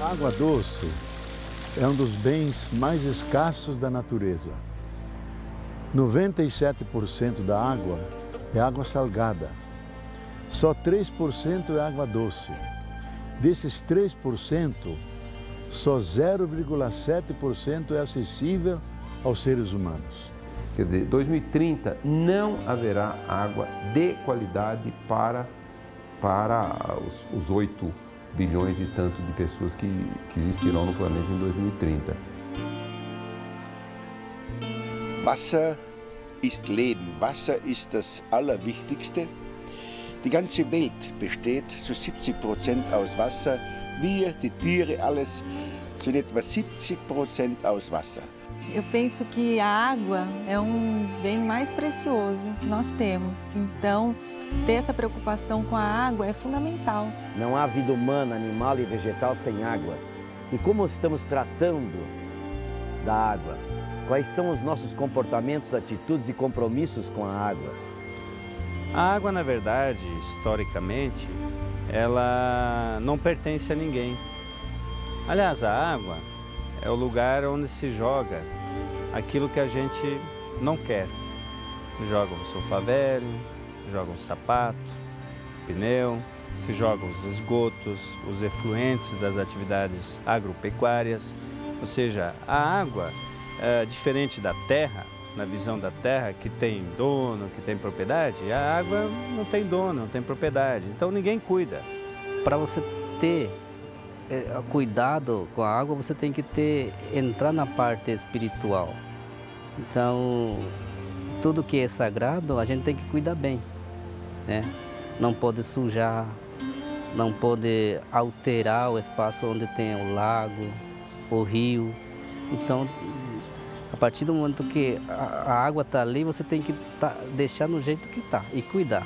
A água doce é um dos bens mais escassos da natureza. 97% da água é água salgada. Só 3% é água doce. Desses 3%, só 0,7% é acessível aos seres humanos. Quer dizer, 2030 não haverá água de qualidade para os 8 bilhões e tanto de pessoas que existirão no planeta em 2030. Wasser ist Leben. Wasser ist das Allerwichtigste. Die ganze Welt besteht zu 70% aus Wasser. Wir, die Tiere, alles zu etwa 70% aus Wasser. Eu penso que a água é um bem mais precioso que nós temos. Então, ter essa preocupação com a água é fundamental. Não há vida humana, animal e vegetal sem água. E como estamos tratando da água? Quais são os nossos comportamentos, atitudes e compromissos com a água? A água, na verdade, historicamente, ela não pertence a ninguém. Aliás, a água é o lugar onde se joga aquilo que a gente não quer. Joga um sofá velho, joga um sapato, pneu, se jogam os esgotos, os efluentes das atividades agropecuárias. Ou seja, a água, diferente da terra, na visão da terra, que tem dono, que tem propriedade, a água não tem dono, não tem propriedade. Então ninguém cuida. Para você ter cuidado com a água, você tem que entrar na parte espiritual. Então, tudo que é sagrado, a gente tem que cuidar bem, né? Não pode sujar, não pode alterar o espaço onde tem o lago, o rio. Então, a partir do momento que a água está ali, você tem que deixar no jeito que está e cuidar.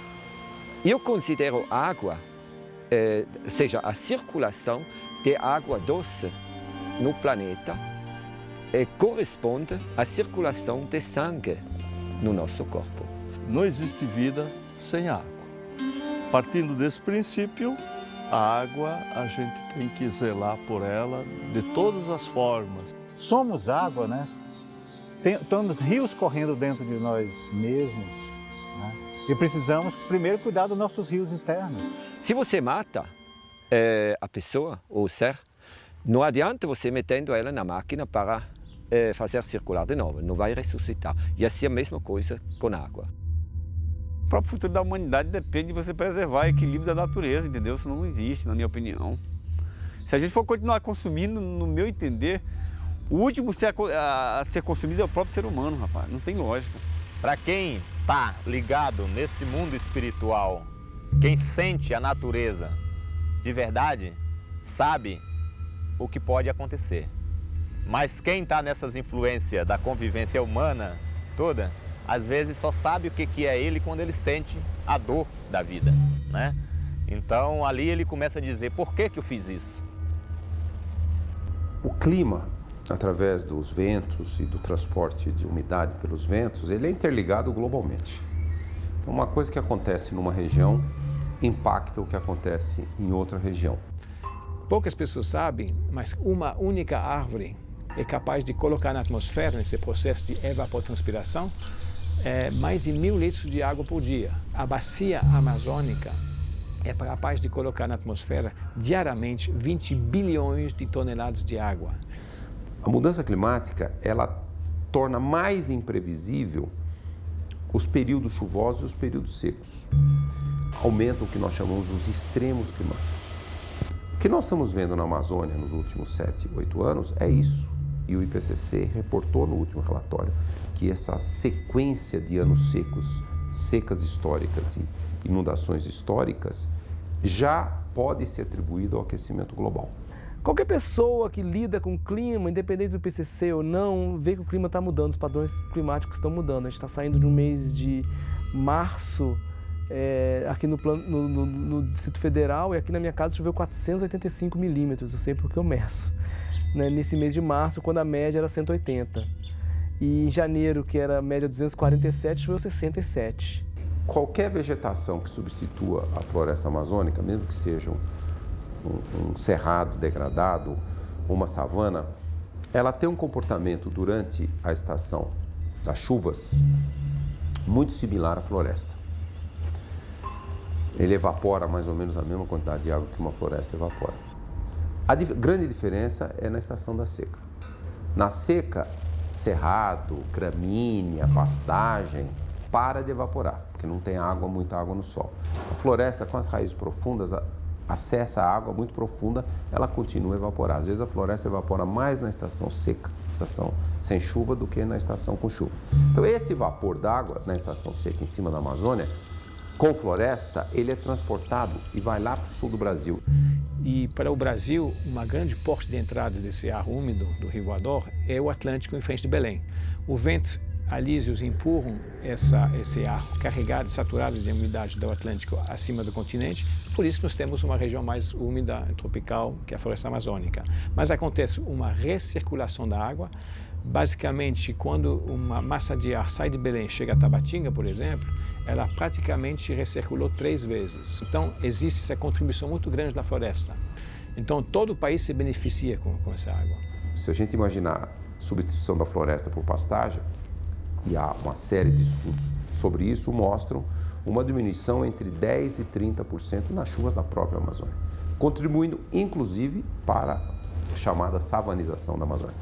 Eu considero a água, seja a circulação de água doce no planeta, corresponde à circulação de sangue no nosso corpo. Não existe vida sem água. Partindo desse princípio, a água a gente tem que zelar por ela de todas as formas. Somos água, né? Temos rios correndo dentro de nós mesmos, né? E precisamos primeiro cuidar dos nossos rios internos. Se você mata a pessoa ou o ser, não adianta você metendo ela na máquina para fazer circular de novo, não vai ressuscitar. E assim a mesma coisa com a água. O próprio futuro da humanidade depende de você preservar o equilíbrio da natureza, entendeu? Isso não existe, na minha opinião. Se a gente for continuar consumindo, no meu entender, o último a ser consumido é o próprio ser humano, rapaz. Não tem lógica. Para quem está ligado nesse mundo espiritual, quem sente a natureza de verdade, sabe o que pode acontecer. Mas quem está nessas influências da convivência humana toda, às vezes só sabe o que é ele quando ele sente a dor da vida, né? Então ali ele começa a dizer, por que eu fiz isso? O clima, através dos ventos e do transporte de umidade pelos ventos, ele é interligado globalmente. Então uma coisa que acontece numa região impacta o que acontece em outra região. Poucas pessoas sabem, mas uma única árvore é capaz de colocar na atmosfera, nesse processo de evapotranspiração, mais de 1.000 litros de água por dia. A bacia amazônica é capaz de colocar na atmosfera diariamente 20 bilhões de toneladas de água. A mudança climática, ela torna mais imprevisível os períodos chuvosos e os períodos secos. Aumenta o que nós chamamos os extremos climáticos. O que nós estamos vendo na Amazônia nos últimos 7, 8 anos é isso. E o IPCC reportou no último relatório que essa sequência de anos secos, secas históricas e inundações históricas já pode ser atribuído ao aquecimento global. Qualquer pessoa que lida com o clima, independente do IPCC ou não, vê que o clima está mudando, os padrões climáticos estão mudando. A gente está saindo de um mês de março, aqui no Distrito Federal, e aqui na minha casa choveu 485 milímetros, eu sei porque eu meço. Nesse mês de março, quando a média era 180. E em janeiro, que era a média 247, choveu 67. Qualquer vegetação que substitua a floresta amazônica, mesmo que seja um cerrado degradado, uma savana, ela tem um comportamento durante a estação das chuvas muito similar à floresta. Ele evapora mais ou menos a mesma quantidade de água que uma floresta evapora. A grande diferença é na estação da seca. Na seca, cerrado, gramínea, pastagem, para de evaporar, porque não tem água, muita água no solo. A floresta, com as raízes profundas, acessa a água muito profunda, ela continua a evaporar. Às vezes a floresta evapora mais na estação seca, estação sem chuva, do que na estação com chuva. Então esse vapor d'água na estação seca em cima da Amazônia, com floresta, ele é transportado e vai lá para o sul do Brasil. E para o Brasil, uma grande porta de entrada desse ar úmido do Rio Guador é o Atlântico em frente de Belém. O vento alísios empurram esse ar carregado, saturado de umidade do Atlântico acima do continente, por isso nós temos uma região mais úmida, tropical, que é a floresta amazônica. Mas acontece uma recirculação da água, basicamente quando uma massa de ar sai de Belém e chega a Tabatinga, por exemplo, ela praticamente recirculou 3 vezes. Então existe essa contribuição muito grande da floresta. Então todo o país se beneficia com essa água. Se a gente imaginar substituição da floresta por pastagem, e há uma série de estudos sobre isso, mostram uma diminuição entre 10% e 30% nas chuvas da própria Amazônia, contribuindo inclusive para a chamada savanização da Amazônia.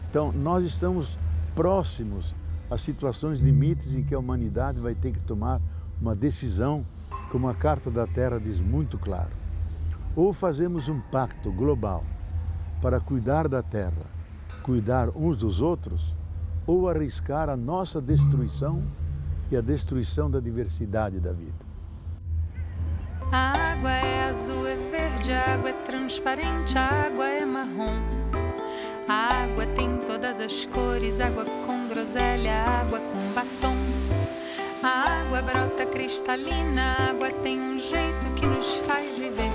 Então, nós estamos próximos às situações limites em que a humanidade vai ter que tomar uma decisão, como a Carta da Terra diz muito claro. Ou fazemos um pacto global para cuidar da Terra, cuidar uns dos outros, ou arriscar a nossa destruição e a destruição da diversidade da vida. A água é azul, é verde, a água é transparente, a água é marrom. A água tem todas as cores, água com groselha, água com batom. A água brota cristalina, a água tem um jeito que nos faz viver.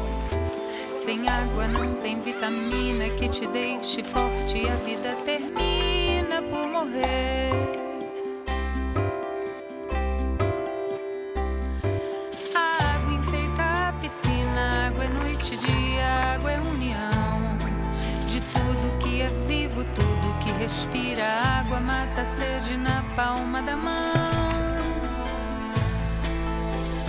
Sem água não tem vitamina que te deixe forte e a vida termina por morrer. A água enfeita a piscina, a água é noite e dia, a água é união de tudo que é vivo, tudo que respira. A água mata a sede na palma da mão.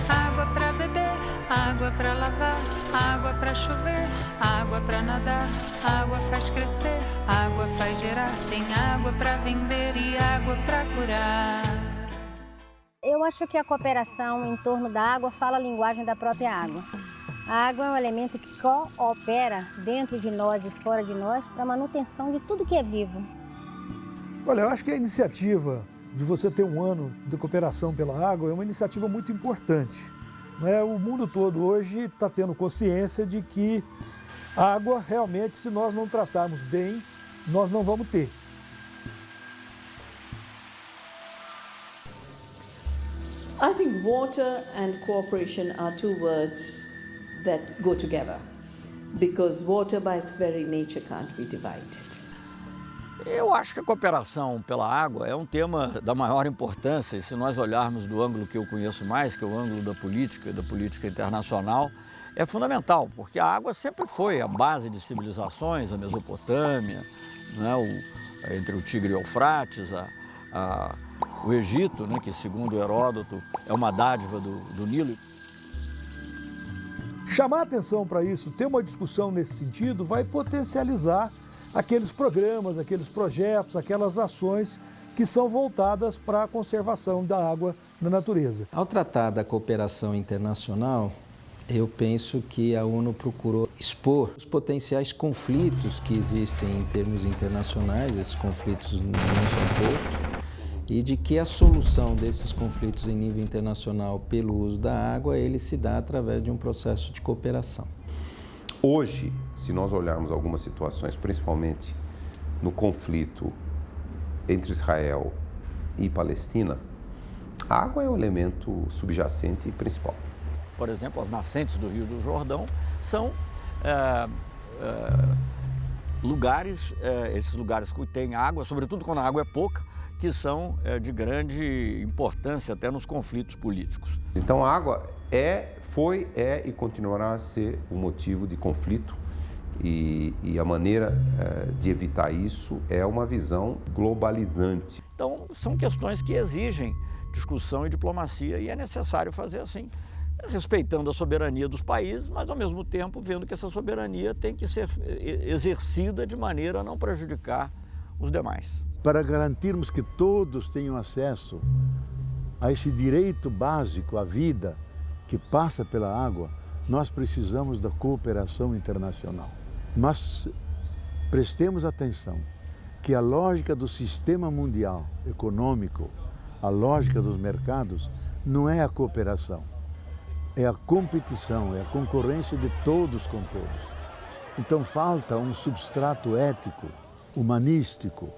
Água pra beber, água pra lavar, água pra chover, água pra nadar. Água faz crescer, água faz gerar. Tem água pra vender e água pra curar. Eu acho que a cooperação em torno da água fala a linguagem da própria água. A água é um elemento que coopera dentro de nós e fora de nós para a manutenção de tudo que é vivo. Olha, eu acho que a iniciativa de você ter um ano de cooperação pela água é uma iniciativa muito importante. O mundo todo hoje está tendo consciência de que água, realmente, se nós não tratarmos bem, nós não vamos ter. I think water and cooperation are two words that go together, because water by its very nature can't be divided. Eu acho que a cooperação pela água é um tema da maior importância, e se nós olharmos do ângulo que eu conheço mais, que é o ângulo da política internacional, é fundamental, porque a água sempre foi a base de civilizações, a Mesopotâmia, né, entre o Tigre e o Eufrates, o Egito, né, que segundo Heródoto é uma dádiva do Nilo. Chamar atenção para isso, ter uma discussão nesse sentido, vai potencializar aqueles programas, aqueles projetos, aquelas ações que são voltadas para a conservação da água na natureza. Ao tratar da cooperação internacional, eu penso que a ONU procurou expor os potenciais conflitos que existem em termos internacionais, esses conflitos não são poucos, e de que a solução desses conflitos em nível internacional pelo uso da água, ele se dá através de um processo de cooperação. Hoje, se nós olharmos algumas situações, principalmente no conflito entre Israel e Palestina, a água é o elemento subjacente e principal. Por exemplo, as nascentes do Rio do Jordão são lugares, esses lugares que têm água, sobretudo quando a água é pouca, que são de grande importância até nos conflitos políticos. Então a água foi e continuará a ser um motivo de conflito e a maneira de evitar isso é uma visão globalizante. Então são questões que exigem discussão e diplomacia e é necessário fazer assim, respeitando a soberania dos países, mas ao mesmo tempo vendo que essa soberania tem que ser exercida de maneira a não prejudicar os demais. Para garantirmos que todos tenham acesso a esse direito básico à vida que passa pela água, nós precisamos da cooperação internacional. Mas prestemos atenção que a lógica do sistema mundial econômico, a lógica dos mercados, não é a cooperação, é a competição, é a concorrência de todos com todos. Então falta um substrato ético, humanístico,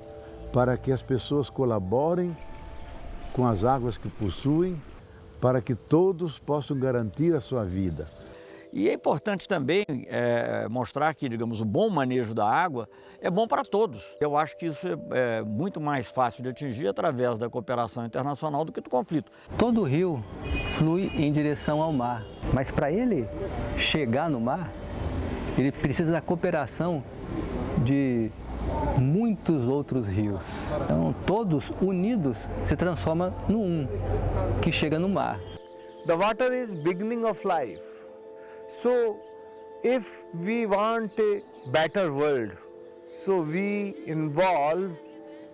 para que as pessoas colaborem com as águas que possuem, para que todos possam garantir a sua vida. E é importante também mostrar que, digamos, o bom manejo da água é bom para todos. Eu acho que isso é muito mais fácil de atingir através da cooperação internacional do que do conflito. Todo rio flui em direção ao mar, mas para ele chegar no mar, ele precisa da cooperação de muitos outros rios. Então, todos unidos se transformam no um, que chega no mar. The water is beginning of life. So, if we want a better world, so we involve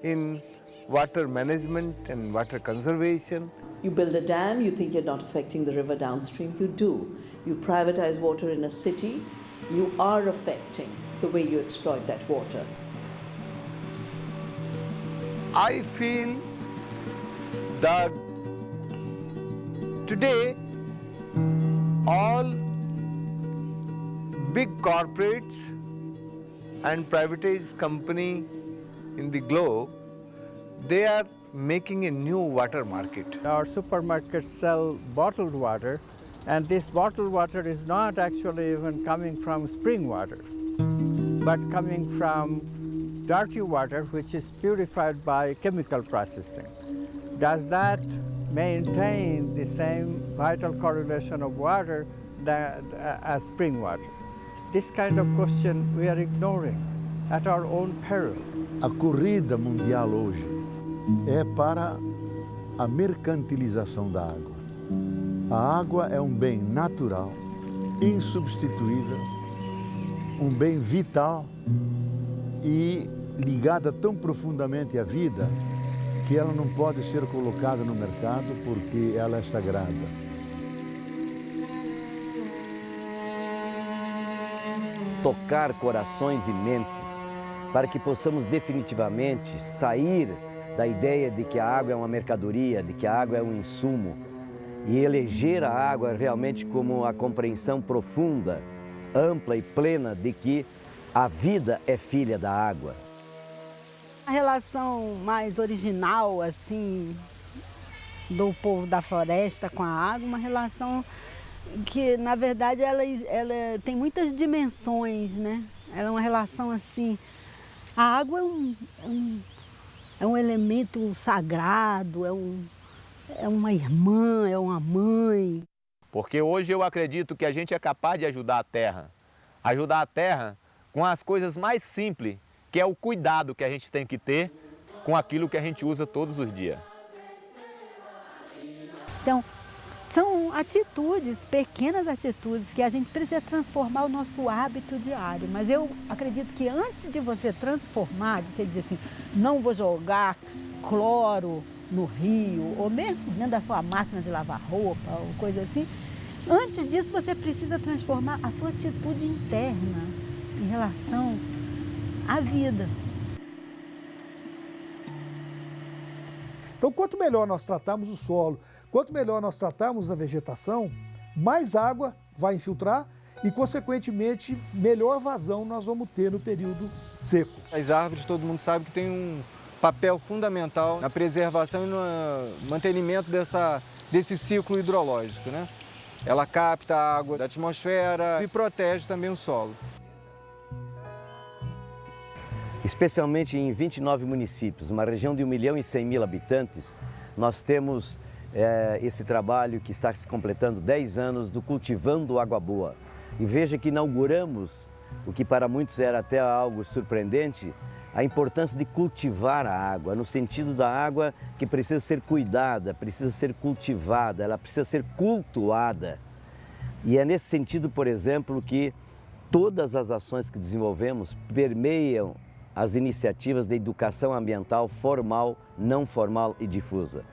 in water management and water conservation. You build a dam, you think you're not affecting the river downstream, you do. You privatize water in a city, you are affecting the way you exploit that water. I feel that today all big corporates and privatized company in the globe, they are making a new water market. Our supermarkets sell bottled water, and this bottled water is not actually even coming from spring water, but coming from dirty water which is purified by chemical processing. Does that maintain the same vital correlation of water as spring water? This kind of question we are ignoring at our own peril. A corrida mundial hoje é para a mercantilização da água. A água é um bem natural, insubstituível, um bem vital e ligada tão profundamente à vida que ela não pode ser colocada no mercado porque ela é sagrada. Tocar corações e mentes para que possamos definitivamente sair da ideia de que a água é uma mercadoria, de que a água é um insumo e eleger a água realmente como a compreensão profunda, ampla e plena de que a vida é filha da água. A relação mais original, assim, do povo da floresta com a água, uma relação que, na verdade, ela tem muitas dimensões, né? Ela é uma relação, assim, a água é um elemento sagrado, é uma irmã, é uma mãe. Porque hoje eu acredito que a gente é capaz de ajudar a terra. Ajudar a terra com as coisas mais simples, que é o cuidado que a gente tem que ter com aquilo que a gente usa todos os dias. Então, são atitudes, pequenas atitudes, que a gente precisa transformar o nosso hábito diário. Mas eu acredito que antes de você transformar, de você dizer assim, não vou jogar cloro no rio, ou mesmo dentro da sua máquina de lavar roupa, ou coisa assim, antes disso você precisa transformar a sua atitude interna em relação à vida. Então, quanto melhor nós tratarmos o solo, quanto melhor nós tratarmos a vegetação, mais água vai infiltrar e, consequentemente, melhor vazão nós vamos ter no período seco. As árvores, todo mundo sabe que tem um papel fundamental na preservação e no mantenimento desse ciclo hidrológico, né? Ela capta a água da atmosfera e protege também o solo. Especialmente em 29 municípios, uma região de 1.100.000 habitantes, nós temos esse trabalho que está se completando 10 anos do Cultivando Água Boa. E veja que inauguramos, o que para muitos era até algo surpreendente, a importância de cultivar a água, no sentido da água que precisa ser cuidada, precisa ser cultivada, ela precisa ser cultuada. E é nesse sentido, por exemplo, que todas as ações que desenvolvemos permeiam as iniciativas de educação ambiental formal, não formal e difusa.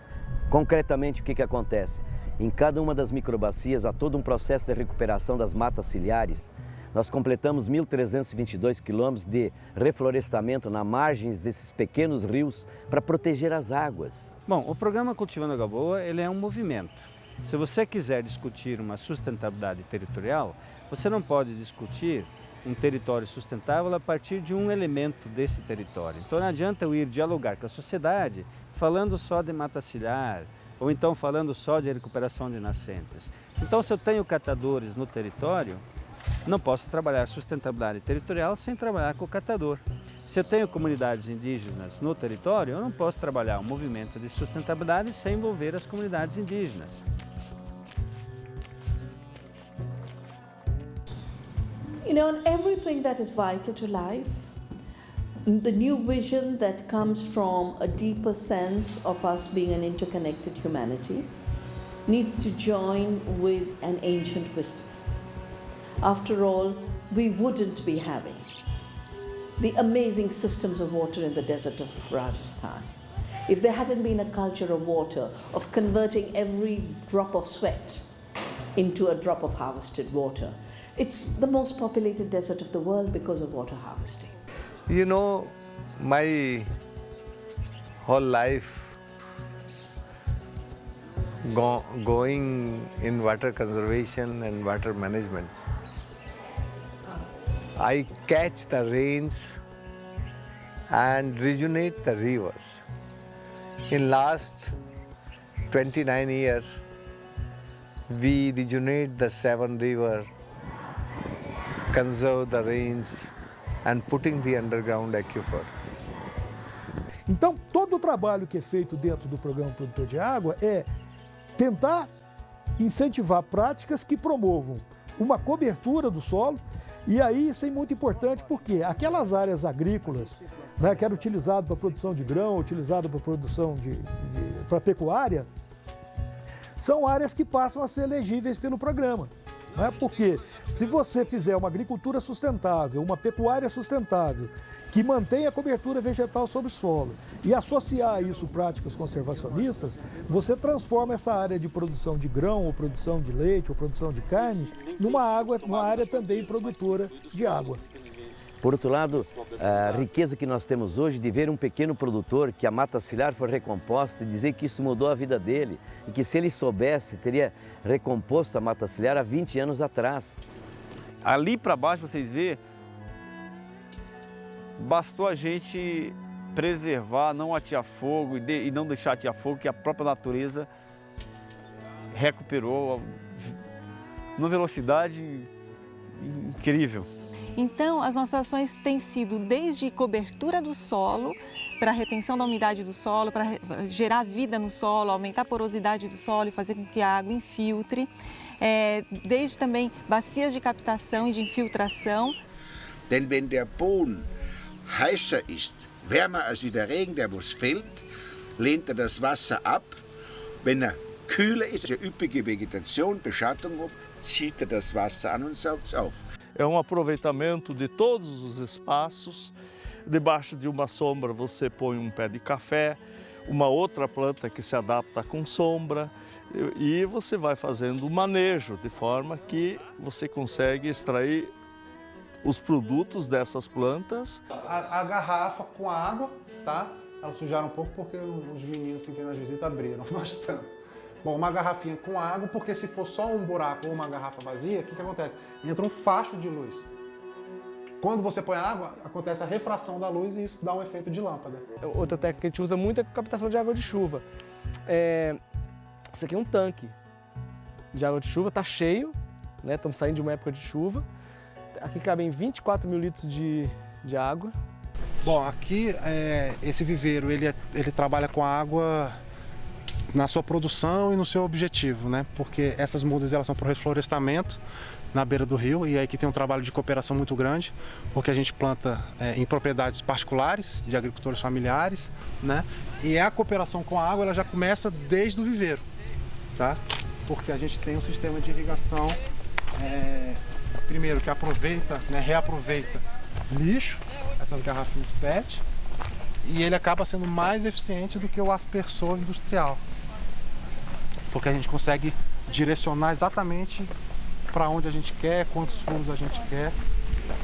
Concretamente, o que acontece? Em cada uma das microbacias há todo um processo de recuperação das matas ciliares. Nós completamos 1.322 quilômetros de reflorestamento nas margens desses pequenos rios para proteger as águas. Bom, o programa Cultivando Água Boa ele é um movimento. Se você quiser discutir uma sustentabilidade territorial, você não pode discutir um território sustentável a partir de um elemento desse território. Então não adianta eu ir dialogar com a sociedade falando só de mata ciliar, ou então falando só de recuperação de nascentes. Então se eu tenho catadores no território, não posso trabalhar sustentabilidade territorial sem trabalhar com o catador. Se eu tenho comunidades indígenas no território, eu não posso trabalhar um movimento de sustentabilidade sem envolver as comunidades indígenas. You know, in everything that is vital to life, the new vision that comes from a deeper sense of us being an interconnected humanity needs to join with an ancient wisdom. After all, we wouldn't be having the amazing systems of water in the desert of Rajasthan if there hadn't been a culture of water, of converting every drop of sweat into a drop of harvested water. It's the most populated desert of the world because of water harvesting. You know, my whole life going in water conservation and water management, I catch the rains and rejuvenate the rivers. In last 29 years, we rejuvenate the 7 rivers, conserve the rains and putting the underground aquifer. Então, todo o trabalho que é feito dentro do Programa Produtor de Água é tentar incentivar práticas que promovam uma cobertura do solo. E aí isso é muito importante porque aquelas áreas agrícolas, né, que eram utilizadas para produção de grão, utilizadas para produção para pecuária, são áreas que passam a ser elegíveis pelo programa. Né? Porque se você fizer uma agricultura sustentável, uma pecuária sustentável, que mantenha a cobertura vegetal sobre o solo e associar a isso práticas conservacionistas, você transforma essa área de produção de grão, ou produção de leite, ou produção de carne, numa área também produtora de água. Por outro lado, a riqueza que nós temos hoje de ver um pequeno produtor que a mata ciliar foi recomposta e dizer que isso mudou a vida dele e que se ele soubesse, teria recomposto a mata ciliar há 20 anos atrás. Ali para baixo vocês vê, bastou a gente preservar, não atear fogo e não deixar atear fogo, que a própria natureza recuperou numa velocidade incrível. Então, as nossas ações têm sido desde cobertura do solo, para retenção da umidade do solo, para gerar vida no solo, aumentar a porosidade do solo e fazer com que a água infiltre. desde também bacias de captação e de infiltração. Denn wenn der Boden heißer ist, wärmer als wie der Regen, der was fällt, lehnt er das Wasser ab. Wenn er kühler ist, eine üppige Vegetation, Beschattung hat, zieht er das Wasser an und saugt es auf. É um aproveitamento de todos os espaços. Debaixo de uma sombra você põe um pé de café, uma outra planta que se adapta com sombra e você vai fazendo o manejo de forma que você consegue extrair os produtos dessas plantas. A garrafa com água, tá? Ela sujaram um pouco porque os meninos que vêm nas visitas abriram bastante. Bom, uma garrafinha com água, porque se for só um buraco ou uma garrafa vazia, o que acontece? Entra um facho de luz. Quando você põe água, acontece a refração da luz e isso dá um efeito de lâmpada. Outra técnica que a gente usa muito é a captação de água de chuva. Isso aqui é um tanque de água de chuva, está cheio, né? Estamos saindo de uma época de chuva. Aqui cabem 24 mil litros de água. Bom, aqui esse viveiro ele trabalha com a água na sua produção e no seu objetivo, né? Porque essas mudas elas são para o reflorestamento na beira do rio e aí que tem um trabalho de cooperação muito grande, porque a gente planta em propriedades particulares de agricultores familiares, né? E a cooperação com a água ela já começa desde o viveiro, tá? Porque a gente tem um sistema de irrigação primeiro que aproveita, né, reaproveita lixo, essas garrafinhas PET, e ele acaba sendo mais eficiente do que o aspersor industrial, porque a gente consegue direcionar exatamente para onde a gente quer, quantos furos a gente quer,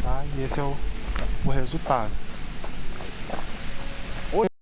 tá? E esse é o resultado.